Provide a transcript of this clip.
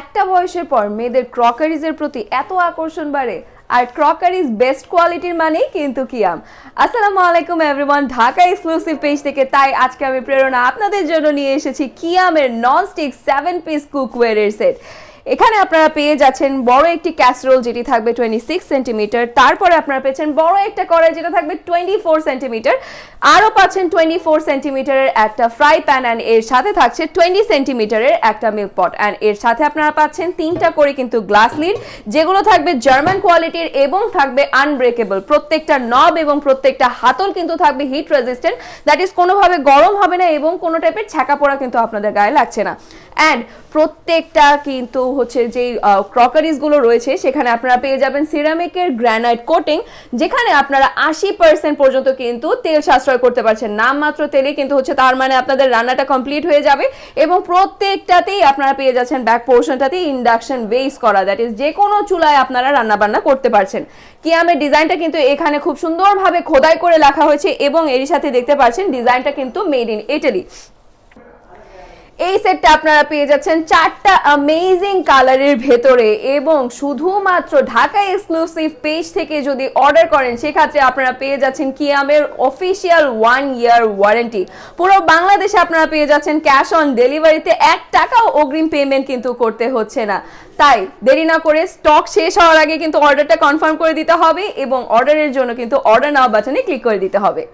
একটা বয়সের পর মেয়েদের ক্রকারিজের প্রতি এত আকর্ষণ বাড়ে, আর ক্রকারিজ বেস্ট কোয়ালিটির মানেই কিন্তু কিয়াম। আসসালামু আলাইকুম এভরিওয়ান, ঢাকা এক্সক্লুসিভ পেজ থেকে তাই আজকে আমি প্রেরণা আপনাদের জন্য নিয়ে এসেছি কিয়ামের ননস্টিক 7 পিস কুকওয়্যারের সেট। এখানে আপনারা পেয়ে যাচ্ছেন বড় একটি ক্যাসরোল যেটি থাকবে 26 সেন্টিমিটার, তারপরে আপনারা পেয়েছেন বড় একটা কড়াই যেটা থাকবে 24 সেন্টিমিটার, আরও পাচ্ছেন 24 সেন্টিমিটারের একটা ফ্রাই প্যান অ্যান্ড এর সাথে থাকছে 20 সেন্টিমিটারের একটা মিল্ক পট অ্যান্ড এর সাথে আপনারা পাচ্ছেন 3টা করে কিন্তু গ্লাস লিড, যেগুলো থাকবে জার্মান কোয়ালিটির এবং থাকবে আনব্রেকেবল। প্রত্যেকটা নব এবং প্রত্যেকটা হাতল কিন্তু থাকবে হিট রেজিস্ট্যান্ট, দ্যাট ইজ কোনোভাবে গরম হবে না এবং কোনো টাইপের ছ্যাঁকা পোড়া কিন্তু আপনাদের গায়ে লাগছে না। অ্যান্ড প্রত্যেকটা কিন্তু হচ্ছে যে ক্রকারিজগুলো রয়েছে সেখানে আপনারা পেয়ে যাবেন সিরামিকের গ্রানাইট কোটিং, যেখানে আপনারা 80% পর্যন্ত কিন্তু তেল সাশ্রয় করতে পারছেন। নামমাত্র তেলে কিন্তু হচ্ছে তার মানে আপনাদের রান্নাটা কমপ্লিট হয়ে যাবে এবং প্রত্যেকটাতেই আপনারা পেয়ে যাচ্ছেন ব্যাক পোর্শনটাতেই ইন্ডাকশন বেস করা, দ্যাট ইজ যে কোনো চুলায় আপনারা রান্না বান্না করতে পারছেন। কিয়ামের ডিজাইনটা কিন্তু এখানে খুব সুন্দরভাবে খোদাই করে লেখা হয়েছে এবং এর সাথে দেখতে পাচ্ছেন ডিজাইনটা কিন্তু মেড ইন ইটালি। এই সেটটা আপনারা পেয়ে যাচ্ছেন 4টা অ্যামেজিং কালারের ভেতরে এবং শুধুমাত্র ঢাকা এক্সক্লুসিভ পেজ থেকে যদি অর্ডার করেন সেক্ষেত্রে আপনারা পেয়ে যাচ্ছেন কিয়ামের অফিসিয়াল 1 ইয়ার ওয়ারেন্টি। পুরো বাংলাদেশে আপনারা পেয়ে যাচ্ছেন ক্যাশ অন ডেলিভারিতে, 1 টাকাও অগ্রিম পেমেন্ট কিন্তু করতে হচ্ছে না। তাই দেরি না করে স্টক শেষ হওয়ার আগে কিন্তু অর্ডারটা কনফার্ম করে দিতে হবে এবং অর্ডারের জন্য কিন্তু অর্ডার নাও বাটনে ক্লিক করে দিতে হবে।